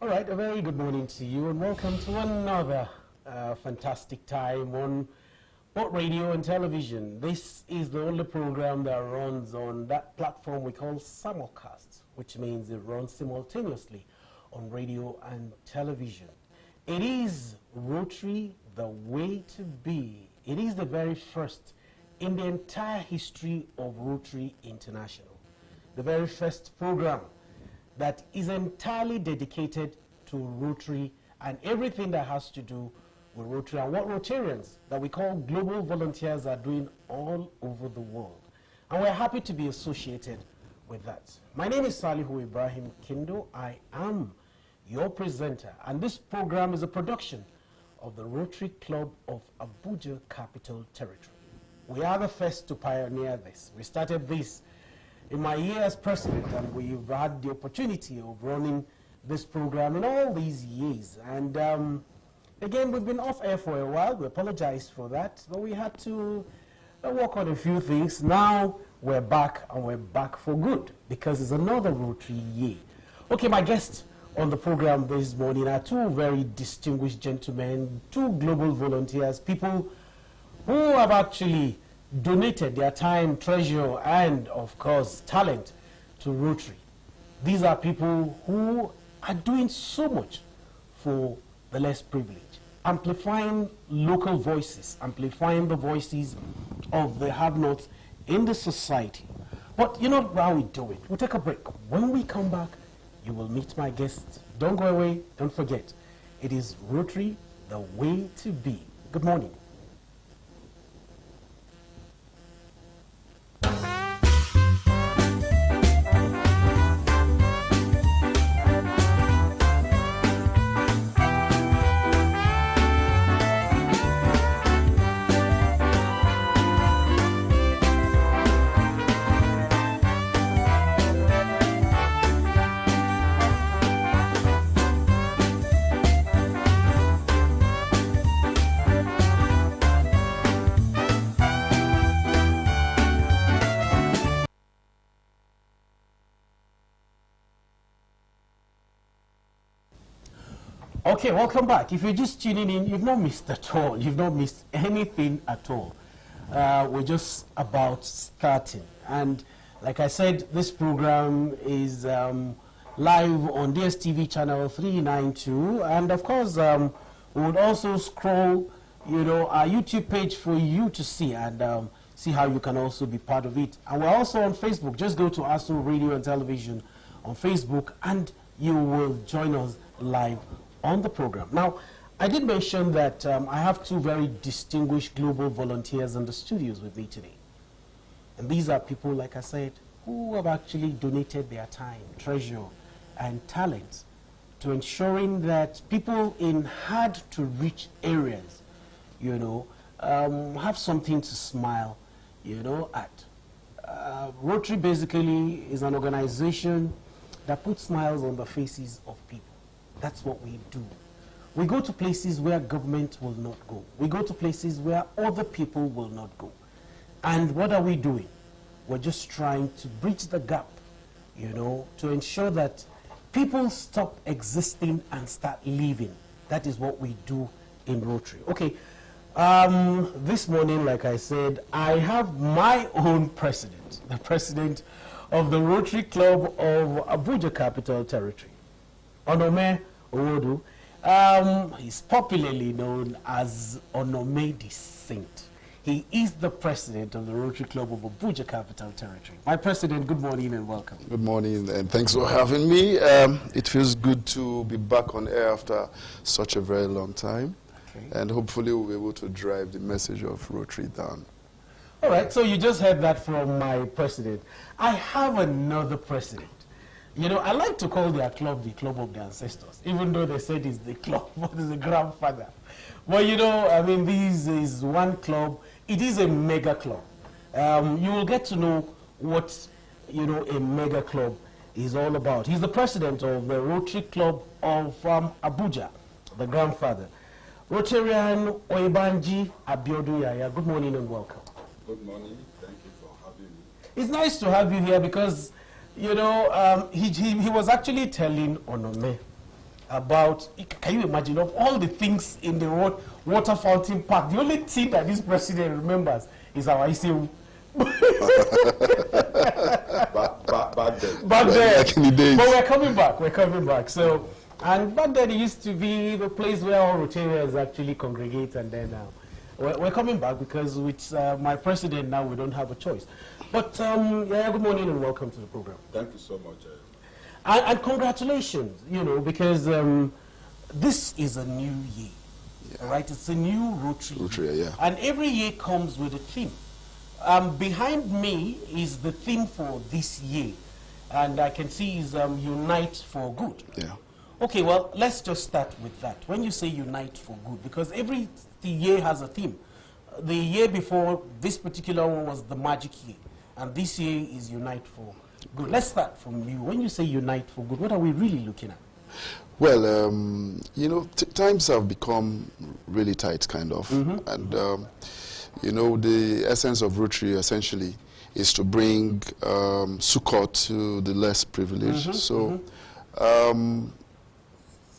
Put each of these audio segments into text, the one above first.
All right, a very good morning to you and welcome to another fantastic time on both radio and television. This is the only program that runs on that platform we call simulcast, which means it runs simultaneously on radio and television. It is Rotary, the way to be. It is the very first in the entire history of Rotary International. The very first program that is entirely dedicated to Rotary and everything that has to do with Rotary and what Rotarians that we call global volunteers are doing all over the world. And we're happy to be associated with that. My name is Salihu Ibrahim Kindo. I am your presenter, and this program is a production of the Rotary Club of Abuja Capital Territory. We are the first to pioneer this. We started this in my year as president, and we've had the opportunity of running this program in all these years. And again, we've been off air for a while. We apologize for that, but we had to work on a few things. Now we're back, and we're back for good because it's another Rotary year. Okay, my guests on the program this morning are two very distinguished gentlemen, two global volunteers, people who have actually donated their time, treasure, and of course, talent to Rotary. These are people who are doing so much for the less privileged, amplifying local voices, amplifying the voices of the have-nots in the society. But you know how we do it. We'll take a break. When we come back, you will meet my guests. Don't go away. Don't forget. It is Rotary, the way to be. Good morning. Okay, welcome back. If you're just tuning in, you've not missed at all. You've not missed anything at all. We're just about starting. And like I said, this program is live on DSTV channel 392. And of course, we would also scroll, our YouTube page for you to see and see how you can also be part of it. And we're also on Facebook. Just go to ASO Radio and Television on Facebook and you will join us live on the program. Now, I did mention that I have two very distinguished global volunteers in the studios with me today. And these are people, like I said, who have actually donated their time, treasure, and talent to ensuring that people in hard-to-reach areas, have something to smile, at. Rotary basically is an organization that puts smiles on the faces of people. That's what we do. We go to places where government will not go. We go to places where other people will not go. And what are we doing? We're just trying to bridge the gap, to ensure that people stop existing and start living. That is what we do in Rotary. Okay, this morning, like I said, I have my own president, the president of the Rotary Club of Abuja Capital Territory, Onome Owodu. He's popularly known as Onome the Saint. He is the president of the Rotary Club of Abuja Capital Territory. My president, good morning and welcome. Good morning and thanks for having me. It feels good to be back on air after such a very long time. Okay. And hopefully we'll be able to drive the message of Rotary down. All right, so you just heard that from my president. I have another president. I like to call their club the club of the ancestors, even though they said it's the club, but it's the grandfather. Well, this is one club. It is a mega club. You will get to know what, a mega club is all about. He's the president of the Rotary Club of Abuja, the grandfather. Rotarian Oyebanji Abiodun Yaya, good morning and welcome. Good morning. Thank you for having me. It's nice to have you here because, he was actually telling Onome about, can you imagine, of all the things in the water fountain park, the only thing that this president remembers is our ICU. Back then. Back then. Back in the days. But we're coming back. So, and back then it used to be the place where all Rotarians actually congregate, and then we're coming back because with my president now we don't have a choice. But yeah, good morning and welcome to the program. Thank you so much. And congratulations, because this is a new year, right? It's a new Rotary year. Yeah. And every year comes with a theme. Behind me is the theme for this year, and I can see is Unite for Good. Yeah. Okay, well, let's just start with that. When you say Unite for Good, because every year has a theme. The year before, this particular one was the Magic Year, and this year is Unite for Good. Let's start from you. When you say Unite for Good, what are we really looking at? Well, times have become really tight, kind of. And, the essence of Rotary, essentially, is to bring succor to the less privileged. So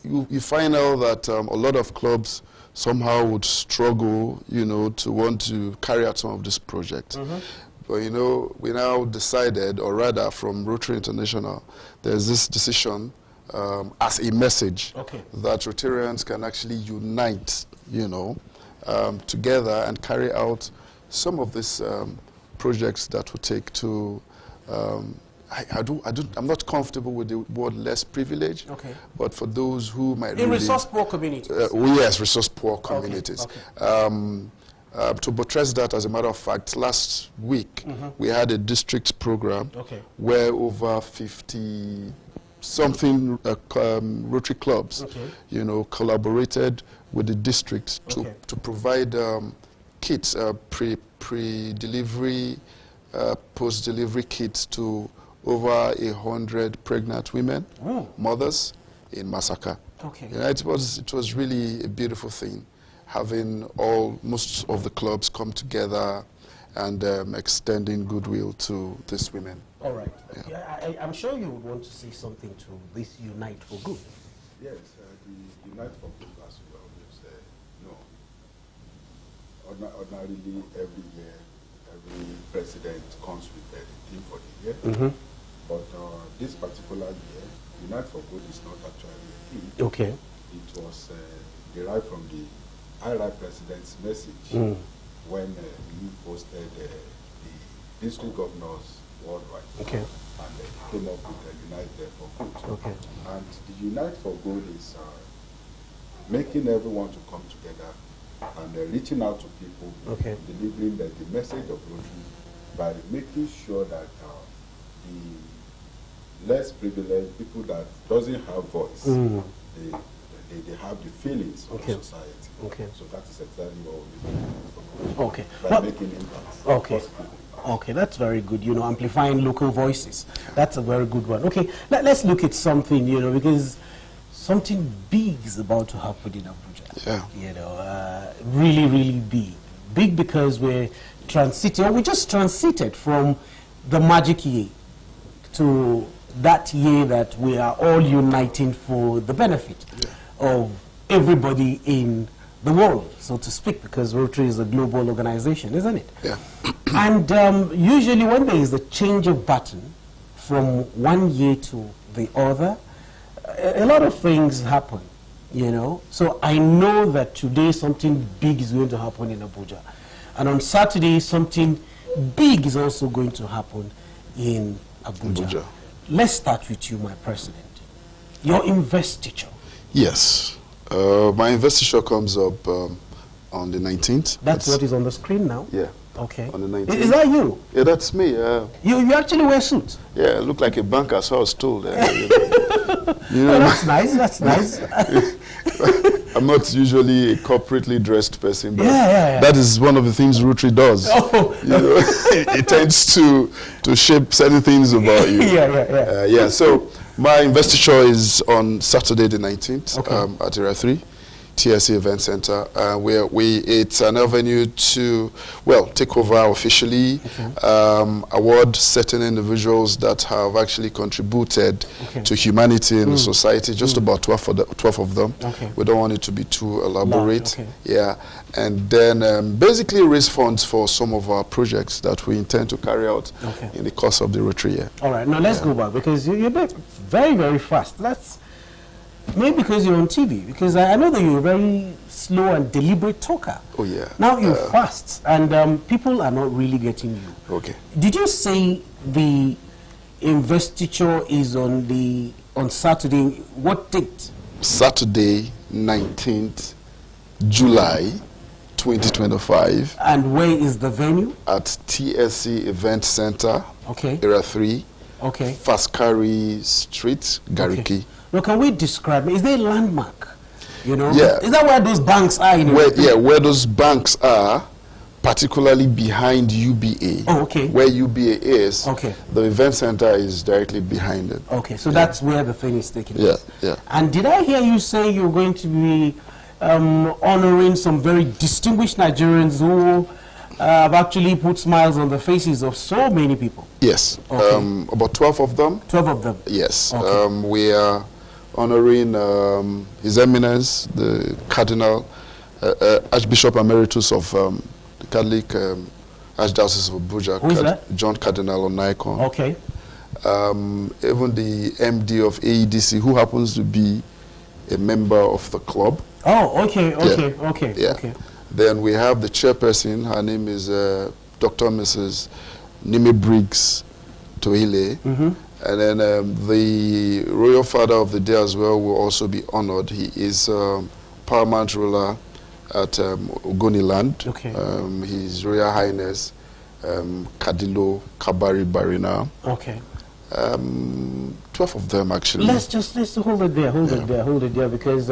you find out that a lot of clubs somehow would struggle, to want to carry out some of these projects. But, we now decided, or rather from Rotary International, there's this decision as a message that Rotarians can actually unite, together and carry out some of these projects that will take to, I'm not comfortable with the word less privileged, but for those who might in resource-poor communities. Yes, resource-poor communities. To buttress that, as a matter of fact, last week we had a district program where over 50-something Rotary clubs, collaborated with the district to provide kits, pre-delivery, post-delivery kits to over 100 pregnant women, mothers in Masaka. It was really a beautiful thing, having most of the clubs come together and extending goodwill to these women. All right. Yeah. I'm sure you would want to say something to this Unite for Good. Yes, the Unite for Good, as we always say, ordinarily every year, every president comes with a theme for the year. But this particular year, Unite for Good is not actually a theme. It was derived from the IRA president's message when he posted the district governors worldwide. And came up with the Unite for Good. And the Unite for Good is making everyone to come together and reaching out to people, delivering the message of Rotary by making sure that the less privileged people that doesn't have voice, they have the feelings of society. So that is exactly what we're doing. By making impact. Okay, that's very good, amplifying local voices. That's a very good one. Okay, let's look at something, because something big is about to happen in Abuja. Really, really big. Big because we just transited from the Magic Year to that year that we are all uniting for the benefit of everybody in the world, so to speak, because Rotary is a global organization, isn't it? And usually when there is a change of button from one year to the other, a lot of things happen, So I know that today something big is going to happen in Abuja. And on Saturday, something big is also going to happen in Abuja. Let's start with you, my president. Your investiture. Yes. My investiture comes up on the 19th. That's what is on the screen now? Yeah. Okay. On the 19th. Is that you? Yeah, that's me. You actually wear suits? Yeah, I look like a banker, so I was told. That's nice, that's nice. I'm not usually a corporately dressed person, but that is one of the things Rotary does. It tends to shape certain things about you. So my investiture is on Saturday the 19th at Area 3. TSC Event Center, where it's an avenue to, well, take over officially, award certain individuals that have actually contributed to humanity in the society, just about 12 of them. We don't want it to be too elaborate. Yeah, and then basically raise funds for some of our projects that we intend to carry out in the course of the Rotary year. All right, now let's go back, because you're very, very fast. That's maybe because you're on TV, because I know that you're a very slow and deliberate talker. Oh, yeah. Now you're fast, and people are not really getting you. Okay. Did you say the investiture is on Saturday? What date? Saturday, 19th July, 2025. And where is the venue? At TSC Event Center, Area 3, Faskari Street, Gariki. Okay. Now, can we describe, is there a landmark? You know? Yeah. Is that where those banks are? Where those banks are, particularly behind UBA. Oh, okay. Where UBA is, the event center is directly behind it. Okay, so that's where the thing is taking place. Yeah. And did I hear you say you're going to be honoring some very distinguished Nigerians who have actually put smiles on the faces of so many people? Yes. About 12 of them. 12 of them? Yes. We are honoring His Eminence, the Cardinal, Archbishop Emeritus of the Catholic Archdiocese of Abuja. Who is that? John Cardinal Onaikon. Okay. Even the MD of AEDC, who happens to be a member of the club. Oh, okay. Then we have the chairperson. Her name is Dr. Mrs. Nimi Briggs Tohile. And then the royal father of the day as well will also be honored. He is paramount ruler at Ogoniland. Okay. His Royal Highness Kadilo Kabari Barina. Okay. 12 of them actually. Let's hold it there, because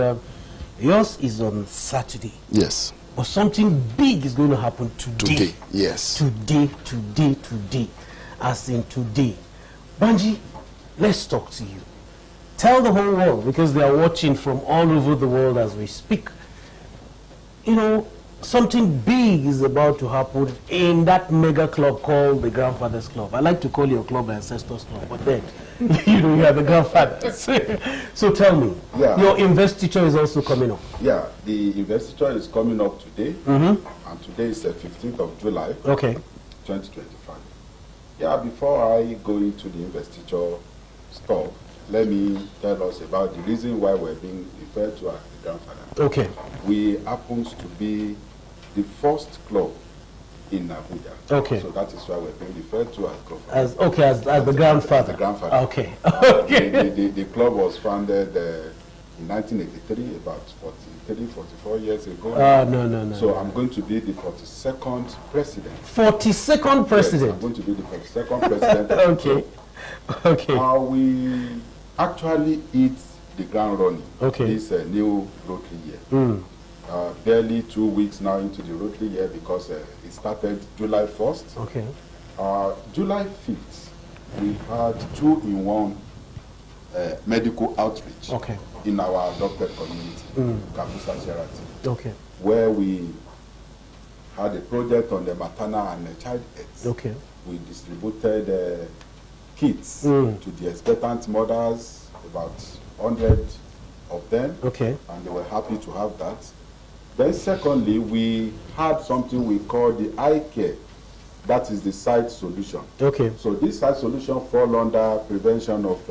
yours is on Saturday. Yes. But something big is going to happen today. Yes. Today. As in today. Banji, let's talk to you. Tell the whole world, because they are watching from all over the world as we speak. You know, something big is about to happen in that mega club called the Grandfathers Club. I like to call your club Ancestors Club, but then, you know, you are the grandfathers. So tell me, your investiture is also coming up. Yeah, the investiture is coming up today, and today is the 15th of July, 2025. Yeah, before I go into the investiture stuff, let me tell us about the reason why we're being referred to as the grandfather. Okay. We happen to be the first club in Abuja. Okay. So that is why we're being referred to as grandfather. As the grandfather. As the grandfather. Okay. The club was founded in 1983, about 44 years ago. No. So I'm going to be the 42nd president. 42nd president? Yes, I'm going to be the 42nd president. Okay. We actually hit the ground running. This new Rotary year. Barely 2 weeks now into the Rotary year, because it started July 1st. Okay. July 5th, we had 2-in-1 medical outreach in our adopted community, Kabusa Charity, where we had a project on the maternal and the child health. We distributed kits to the expectant mothers, about 100 of them, and they were happy to have that. Then secondly, we had something we call the eye care. That is the site solution. So this site solution falls under prevention of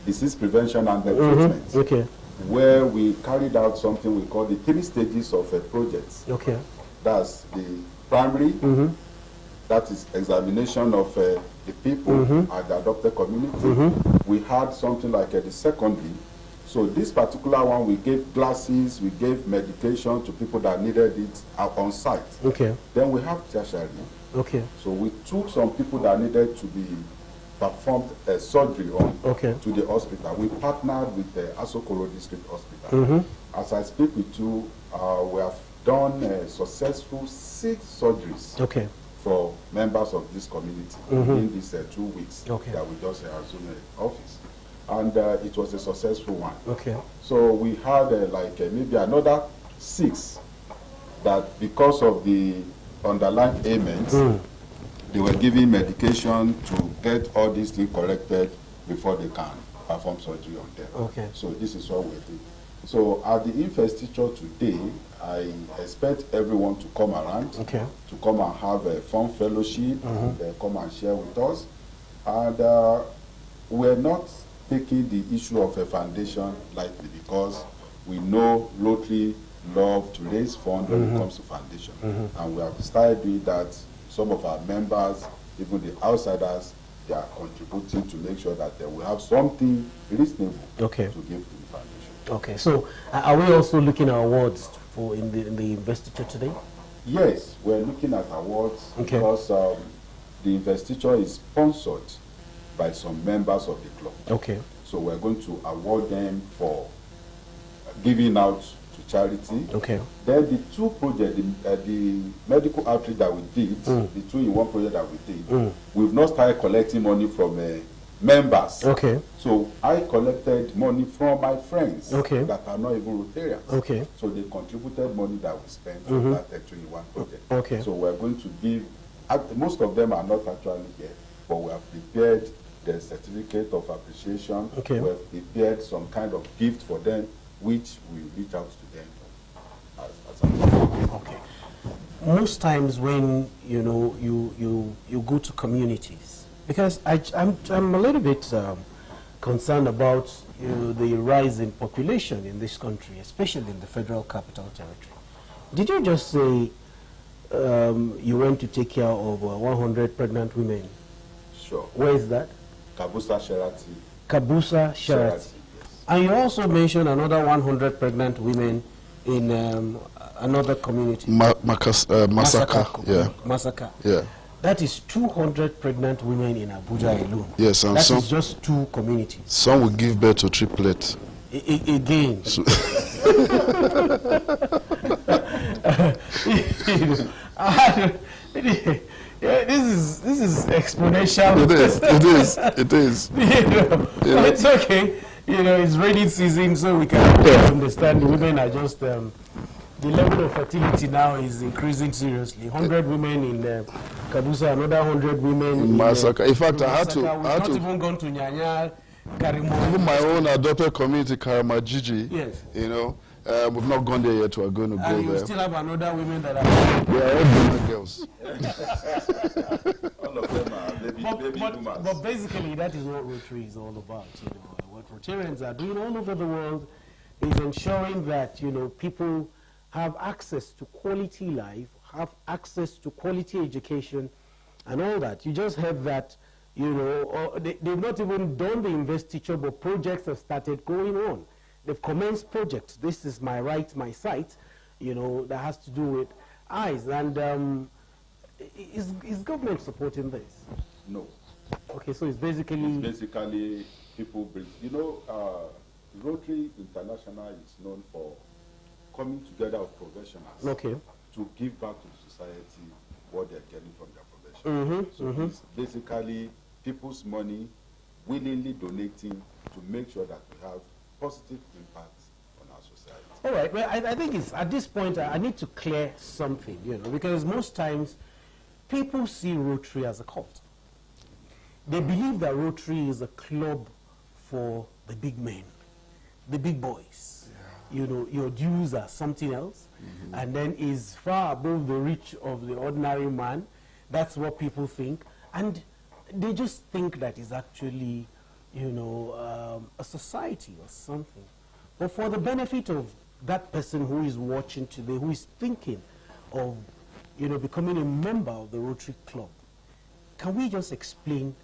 disease prevention and treatment, where we carried out something we call the 3 stages of projects. That's the primary, that is examination of the people at the adopted community. We had something like the secondary. So this particular one, we gave glasses, we gave medication to people that needed it on site. Then we have tertiary. So we took some people that needed to be performed surgery on to the hospital. We partnered with the Asokoro District Hospital. As I speak with you, we have done successful 6 surgeries for members of this community in these 2 weeks that we just assumed office. And it was a successful one. So we had maybe another 6 that because of the underlying ailments, they were giving medication to get all these things corrected before they can perform surgery on them. Okay. So this is what we did. So at the investiture today, I expect everyone to come around, okay, to come and have a fun fellowship, come and share with us. And we're not taking the issue of a foundation lightly, because we know Rotary love to raise funds when it comes to foundation. And we have started doing that. Some of our members, even the outsiders, they are contributing to make sure that they will have something reasonable to give to the foundation. Okay, so are we also looking at awards for in the investiture today? Yes, we're looking at awards because the investiture is sponsored by some members of the club. Okay. So we're going to award them for giving out to charity. Okay. Then the 2 projects, the medical outreach that we did, the 2-in-1 project that we did, we've not started collecting money from members. Okay. So I collected money from my friends that are not even Rotarians. Okay. So they contributed money that we spent on that 2-in-1 project. Okay. So we're going to give, most of them are not actually here, but we have prepared the certificate of appreciation. Okay. We have prepared some kind of gift for them, which we reach out to them as a okay. Most times when you go to communities, because I'm a little bit concerned about the rise in population in this country, especially in the Federal Capital Territory. Did you just say you went to take care of 100 pregnant women? Sure. Where is that? Kabusa Sherati. Kabusa Sherati. Yes. And you also mentioned another 100 pregnant women in another community. Masaka. Yeah. Masaka. Yeah. That is 200 pregnant women in Abuja alone. Yes, and that is just 2 communities. Some will give birth to triplets. Again. So this is exponential. It is. It's okay. It's rainy season, so we can understand the women are just the level of fertility now is increasing seriously. 100 women in Kabusa, another 100 women in Masaka. In fact, I had to. We've not even gone to Nyanya, Karimo. Even my own adopted community, Karamajiji. Yes. We've not gone there yet. We're going to go there. And you still have another women that are. They are all women girls. All of them are baby boomers. But basically, that is what Rotary is all about. What Rotarians are doing all over the world is ensuring that people have access to quality life, have access to quality education, and all that. You just have that. They've not even done the investiture, but projects have started going on. They've commenced projects. This is my right, my site, that has to do with eyes. And is government supporting this? No. Okay, so it's basically people bring. Rotary International is known for coming together of professionals to give back to society what they're getting from their profession. So it's basically people's money willingly donating to make sure that we have positive impact on our society. All right. Well, I think it's at this point I need to clear something, because most times people see Rotary as a cult. They believe that Rotary is a club for the big men, the big boys. Yeah. Your dues are something else, and then is far above the reach of the ordinary man. That's what people think, and they just think that is actually a society or something. But for the benefit of that person who is watching today, who is thinking of, becoming a member of the Rotary Club, can we just explain,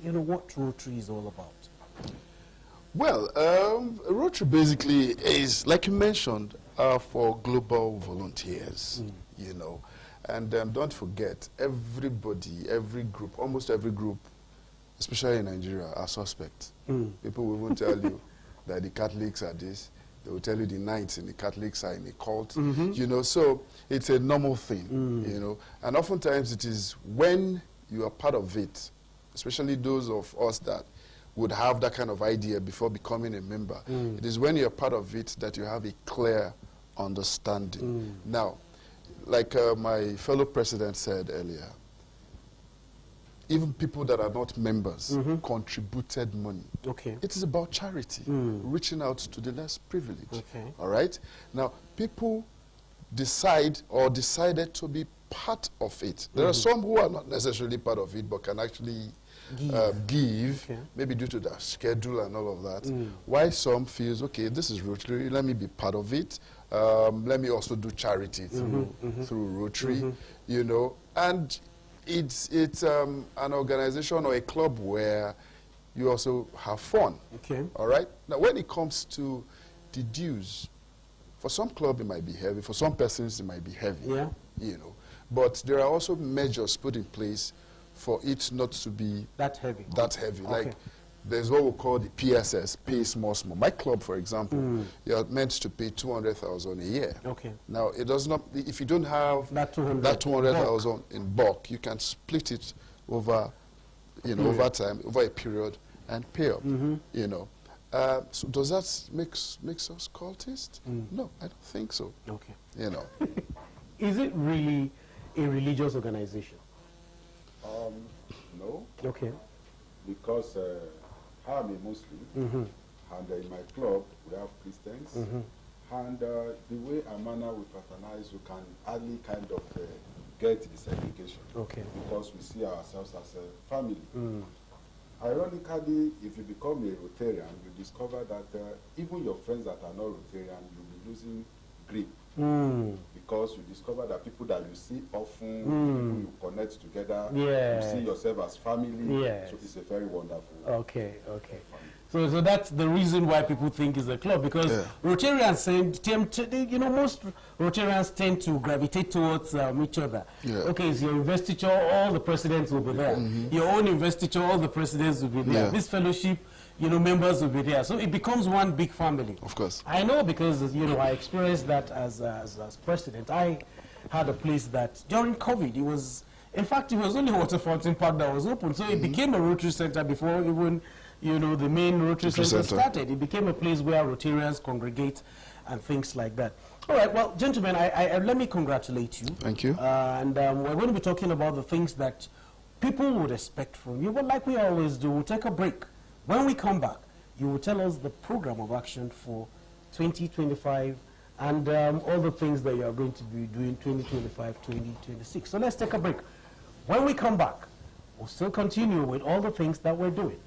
what Rotary is all about? Well, Rotary basically is, like you mentioned, for global volunteers, And don't forget, everybody, every group, almost every group, especially in Nigeria, are suspects. People will even tell you that the Catholics are this. They will tell you the Knights in the Catholics are in a cult. So it's a normal thing, And oftentimes it is when you are part of it, especially those of us that would have that kind of idea before becoming a member. It is when you're part of it that you have a clear understanding. Now, like my fellow president said earlier, even people that are not members contributed money. Okay. It is about charity, reaching out to the less privileged. Okay. All right? Now, people decided to be part of it. There are some who are not necessarily part of it, but can actually give, maybe due to their schedule and all of that. Why some feels, okay, this is Rotary, let me be part of it. Let me also do charity through Rotary, you know. And it's an organization or a club where you also have fun. Okay. All right? Now, when it comes to the dues, for some club it might be heavy, for some persons it might be heavy, you know. But there are also measures put in place for it not to be that heavy. Okay. Like, there's what we call the PSS, pay small. My club, for example, you're meant to pay 200,000 a year. Okay. Now, it does not. If you don't have that 200,000 in bulk, you can split it over, you know, over time, over a period, and pay up. You know. So does that makes us cultist? No, I don't think so. Okay. You know. Is it really a religious organization? No. Okay. Because I'm a Muslim, and in my club we have Christians, and the way Amana we fraternize, we can hardly kind of get the segregation. Okay. Because we see ourselves as a family. Ironically, if you become a Rotarian, you discover that even your friends that are not Rotarian, you'll be losing grip. Because you discover that people that you see often, people you connect together, you see yourself as family. So it's a very wonderful. Okay. So that's the reason why people think it's a club, because Rotarians tend to, you know, most Rotarians tend to gravitate towards each other. Okay, it's your investiture, all the presidents will be there. Your own investiture, all the presidents will be there. This fellowship, you know, members will be there. So it becomes one big family. Of course. I know, because, you know, I experienced that as president. I had a place that during COVID, it was, in fact, it was only Water Fountain Park that was open. So it became a Rotary Center before even, you know, the main Rotary Center started. It became a place where Rotarians congregate and things like that. All right, well, gentlemen, let me congratulate you. Thank you. And we're going to be talking about the things that people would expect from you. But like we always do, we'll take a break. When we come back, you will tell us the program of action for 2025 and all the things that you are going to be doing 2025, 2026. So let's take a break. When we come back, we'll still continue with all the things that we're doing.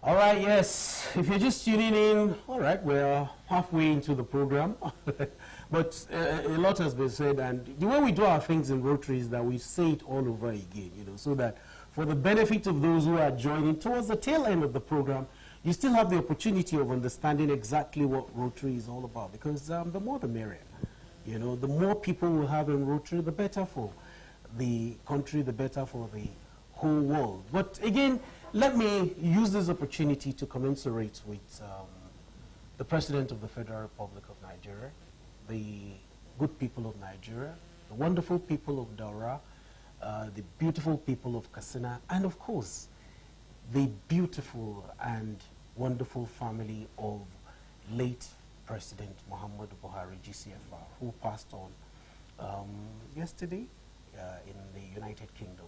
All right, yes. If you're just tuning in, all right, we're halfway into the program. But a lot has been said, and the way we do our things in Rotary is that we say it all over again, you know, so that for the benefit of those who are joining towards the tail end of the program, you still have the opportunity of understanding exactly what Rotary is all about, because the more the merrier. You know, the more people we have in Rotary, the better for the country, the better for the whole world. But again, let me use this opportunity to commensurate with the President of the Federal Republic of Nigeria, the good people of Nigeria, the wonderful people of Daura, the beautiful people of Katsina, and of course, the beautiful and wonderful family of late President Muhammad Buhari, GCFR, who passed on yesterday in the United Kingdom.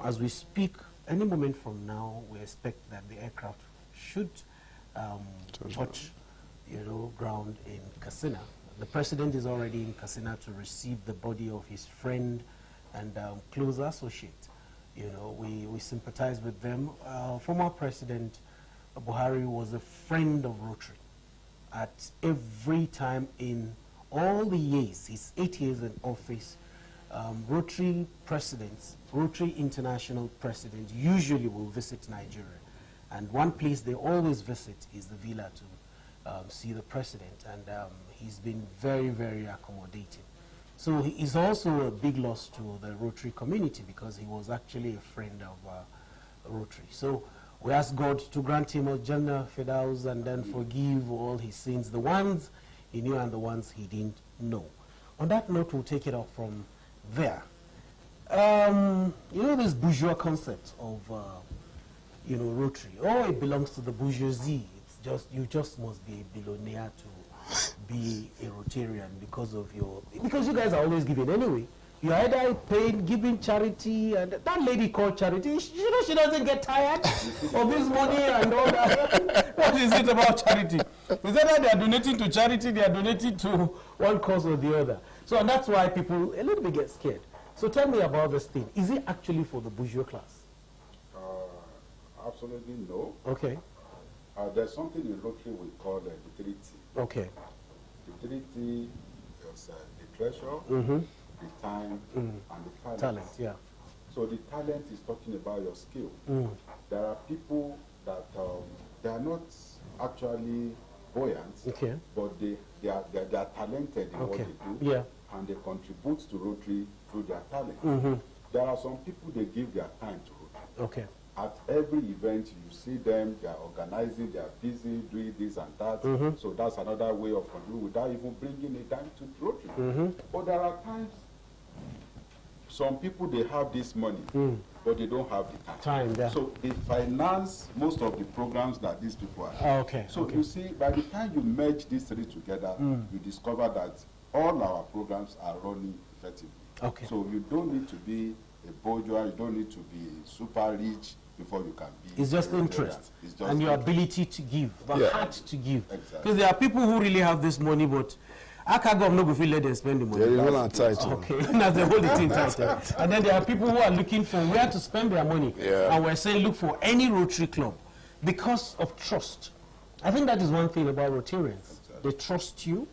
As we speak, any moment from now, we expect that the aircraft should touch, ground in Katsina. The president is already in Katsina to receive the body of his friend and close associate. We sympathize with them. Former President Buhari was a friend of Rotary. At every time in all the years, his 8 years in office, Rotary presidents, Rotary international presidents usually will visit Nigeria. And one place they always visit is the villa to see the president. And he's been very, very accommodating. So he's also a big loss to the Rotary community because he was actually a friend of Rotary. So we ask God to grant him a Jannah Firdaus and then forgive all his sins, the ones he knew and the ones he didn't know. On that note, we'll take it up from there. This bourgeois concept of, Rotary. Oh, it belongs to the bourgeoisie. It's just, you just must be a billionaire to be a Rotarian because you guys are always giving anyway. You're either paid, giving charity, and that lady called Charity, she doesn't get tired of this money and all that. What is it about charity? Is that they are donating to charity, they are donating to one cause or the other. So and that's why people a little bit get scared. So tell me about this thing. Is it actually for the bourgeois class? Absolutely no. Okay. There's something in Rotary we call the treaty. Okay. The treaty is the treasure, the time, and the talent. Yeah. So the talent is talking about your skill. There are people that they are not actually buoyant, okay, but they are talented in what they do, yeah, and they contribute to Rotary through their talent. There are some people they give their time to Rotary. Okay. At every event, you see them, they are organizing, they are busy doing this and that. So that's another way of contributing without even bringing a dime to Rotary. But there are times, some people, they have this money, but they don't have the time. Yeah. So they finance most of the programs that these people are. Okay. So you see, by the time you merge these three together, you discover that all our programs are running effectively. Okay. So you don't need to be a bourgeois, you don't need to be super rich before you can be. It's just interest and your ability to give, the heart to give. Exactly. Because there are people who really have this money, but I can't go no before let them spend the money. Yeah, that's tight. Okay, that's the whole thing tight. And then there are people who are looking for where to spend their money. Yeah. And we're saying look for any Rotary club because of trust. I think that is one thing about Rotarians. Exactly. They trust you.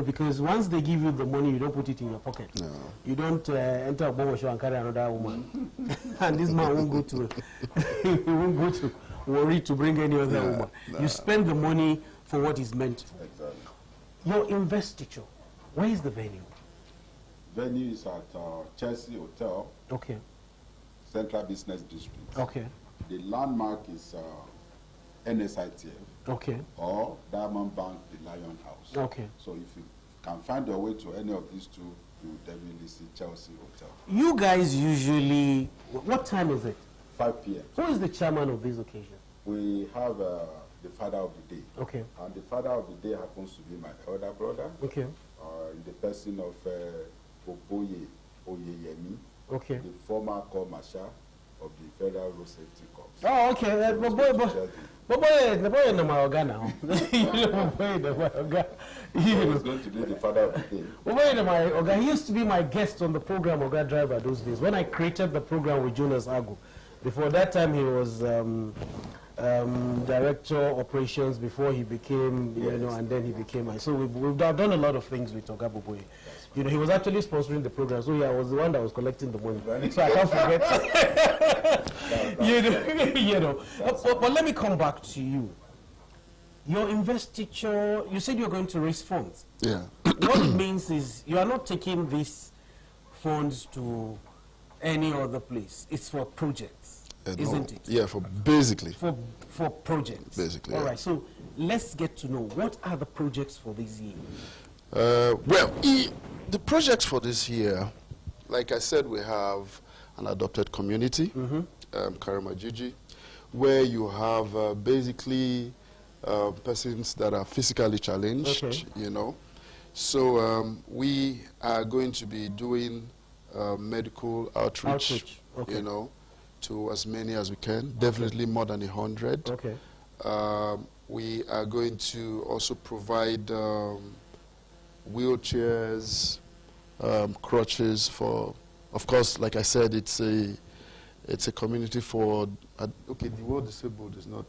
Because once they give you the money, you don't put it in your pocket. No. You don't enter a bomb show and carry another woman. And this man won't go to, he won't go to worry to bring any other woman. No. You spend the money for what is meant for. Exactly. Your investiture, where is the venue? Venue is at Chelsea Hotel. Okay. Central Business District. Okay. The landmark is NSITF. Okay. Or Diamond Bank, the Lion House. Okay. So if you can find your way to any of these two, you will definitely see Chelsea Hotel. You guys usually, what time is it? 5 p.m. Who is the chairman of this occasion? We have the father of the day. Okay. And the father of the day happens to be my elder brother. Okay. In the person of Popoye Oyeyemi. Okay. The former corps marshal of the Federal Road Safety Corps. Oh, okay. The boy in my organ He was going to be the father of the day. He used to be my guest on the program Oga Driver those days when I created the program with Jonas Agu. Before that time, he was director operations before he became, and then he became. So we've done a lot of things with Oga Boboye. He was actually sponsoring the program, so I was the one that was collecting the money. So I can't forget. But let me come back to you. Your investiture, you said you're going to raise funds. Yeah. What it means is you are not taking these funds to any other place. It's for projects, isn't it? Yeah, basically. For projects. Basically. All right. So let's get to know what are the projects for this year. The projects for this year, like I said, we have an adopted community, Karamajiji, where you have basically persons that are physically challenged, you know. So we are going to be doing medical outreach, you know, to as many as we can, definitely more than 100. We are going to also provide wheelchairs, crutches for, of course, like I said, it's a community for, okay, the word disabled is not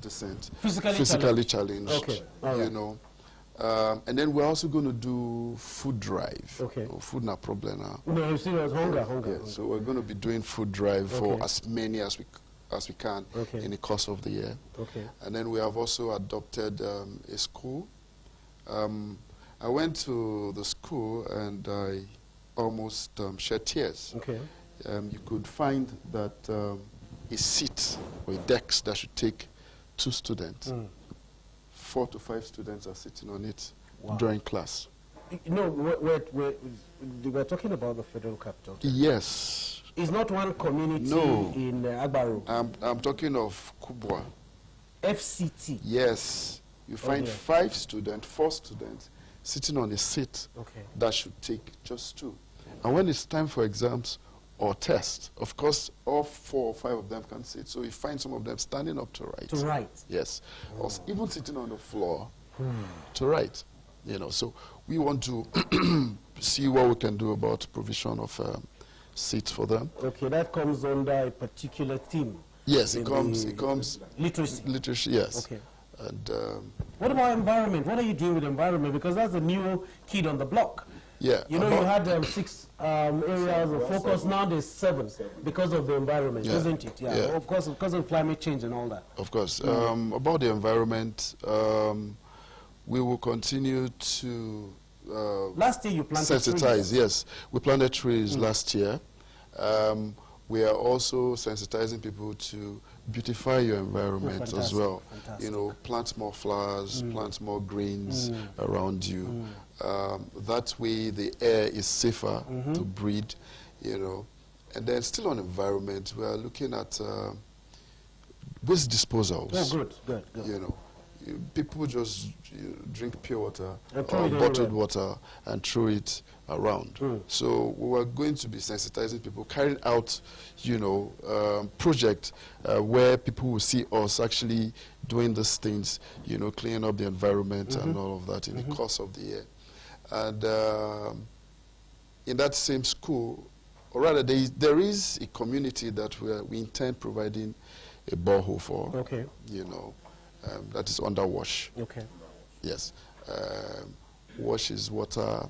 decent. Physically challenged, you know. And then we're also going to do food drive. Food not problem now. No, serious hunger. Yeah, so we're going to be doing food drive for as many as we can in the course of the year. And then we have also adopted a school. I went to the school and I almost shed tears. You could find that a seat or a desk that should take 2 students, 4 to 5 students are sitting on it during class. No, we're talking about the federal capital. Yes. It's not one community in Agbaro. I'm talking of Kubwa. FCT. Yes. You find 5 students, 4 students sitting on a seat that should take just 2. And when it's time for exams or tests, of course, all 4 or 5 of them can sit. So you find some of them standing up to write. To write? Yes. Or even sitting on the floor to write. You know, so we want to see what we can do about provision of seats for them. That comes under a particular theme. Yes, it comes literacy. Literacy, yes. And what about environment? What are you doing with environment? Because that's a new kid on the block. Yeah. You know, you had 6 areas of focus. Now there's 7 because of the environment, isn't it? Yeah. Of course, because of climate change and all that. Of course. About the environment, we will continue to last year you planted sensitize. trees. Yes, we planted trees last year. We are also sensitizing people to beautify your environment as well. You know, plant more flowers, plant more greens around you. That way the air is safer to breathe, you know. And then still on environment, we are looking at waste disposals. Oh, good. You know, people just drink pure water or bottled water and throw it around. So we are going to be sensitizing people, carrying out, you know, project where people will see us actually doing these things, you know, cleaning up the environment and all of that in the course of the year. And in that same school, or rather there is a community that we intend providing a borehole for, you know, that is under WASH. Yes. WASH is water,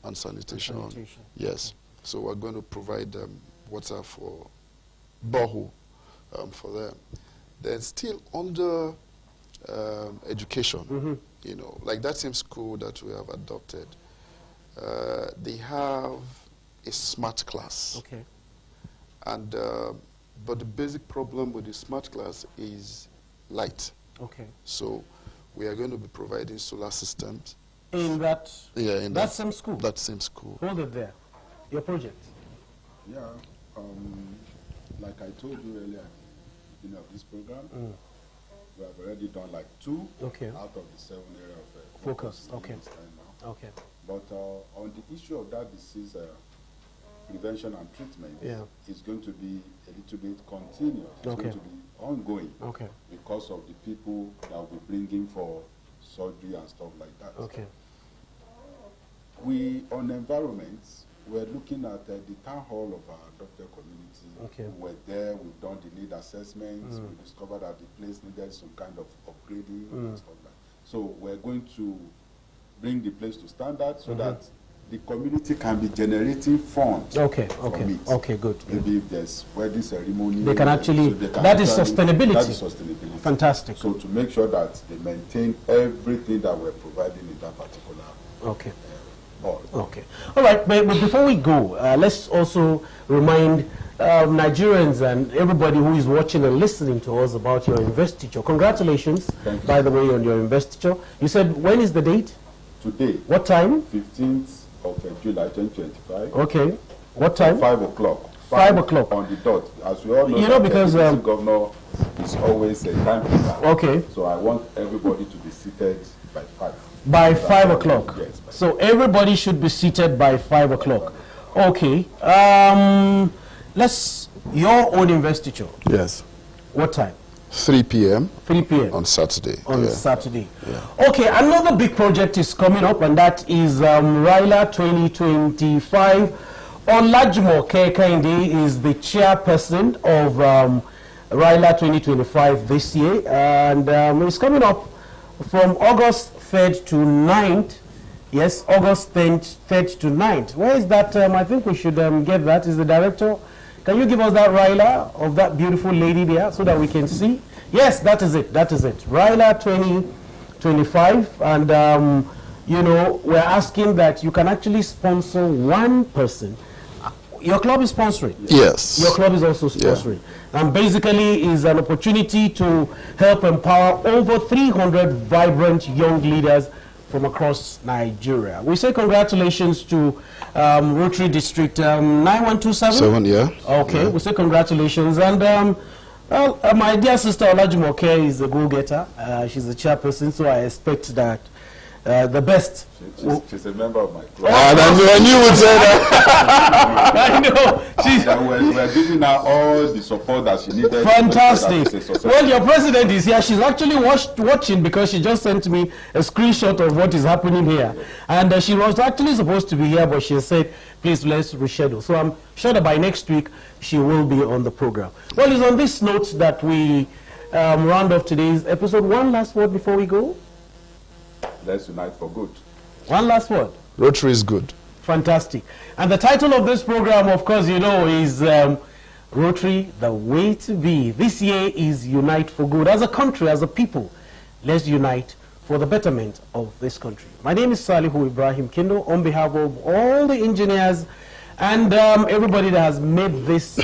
and sanitation. Yes. So we're going to provide water for borehole for them. Then still under education, you know, like that same school that we have adopted, they have a smart class. And but the basic problem with the smart class is light. So we are going to be providing solar systems. In that that same school? That same school. Hold it there. Your project? Yeah. Like I told you earlier at the beginning of this program, we have already done like 2 out of the 7 areas of focus. But on the issue of that disease prevention and treatment, is going to be a little bit continuous. It's going to be ongoing because of the people that will be bringing for surgery and stuff like that. We, on environment, we're looking at the town hall of our doctor community. We're there, we've done the need assessments, we discovered that the place needed some kind of upgrading and stuff like that. So we're going to bring the place to standard so that the community can be generating funds from it. Good. Maybe if there's wedding ceremony, they can actually, that is sustainability. That is sustainability. Fantastic. So to make sure that they maintain everything that we're providing in that particular board. All right, but before we go, let's also remind Nigerians and everybody who is watching and listening to us about your investiture. Congratulations, by the way, on your investiture. You said, when is the date? Today. What time? 15th of July 2025. Okay. What time? 5 o'clock. 5 o'clock. On the dot. As we all know, you know, because the governor is is always a time program. Okay. So I want everybody to be seated by 5. By 5 o'clock. Yes. So everybody should be seated by 5 o'clock. Okay. Your own investiture. Yes. What time? 3 p.m. 3 p.m. on Saturday. On Saturday. Yeah. Okay, another big project is coming up, and that is RILA 2025. Olajimo Kekinde is the chairperson of RILA 2025 this year, and it's coming up from August 3rd to 9th. Yes, August 3rd to 9th. Where is that? I think we should get that. Is the director? Can you give us that RILA of that beautiful lady there so that we can see? Yes, that is it. That is it. RILA 2025. And, you know, we're asking that you can actually sponsor one person. Your club is sponsoring? Yes. Your club is also sponsoring. Yeah. And basically is an opportunity to help empower over 300 vibrant young leaders from across Nigeria. We say congratulations to Rotary District 9127? 7, yeah. Okay, we say congratulations. And my dear sister Olajumoke is a go-getter. She's a chairperson, so I expect that the best. She's a member of my club. I knew you would say that. I know. We're giving her all the support that she needed. Fantastic. Well, your president is here. She's actually watching because she just sent me a screenshot of what is happening here. And she was actually supposed to be here, but she said, please, let's reschedule. So I'm sure that by next week, she will be on the program. Well, it's on this note that we round off today's episode. One last word before we go. Let's unite for good. One last word. Rotary is good. Fantastic. And the title of this program, of course, you know, is Rotary, the way to be. This year is Unite for Good. As a country, as a people, let's unite for the betterment of this country. My name is Salihu Ibrahim Kindo. On behalf of all the engineers and everybody that has made this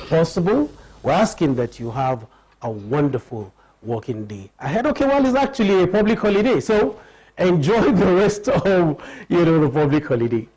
possible, we're asking that you have a wonderful working day ahead. Okay, well, it's actually a public holiday, so enjoy the rest of, the public holiday.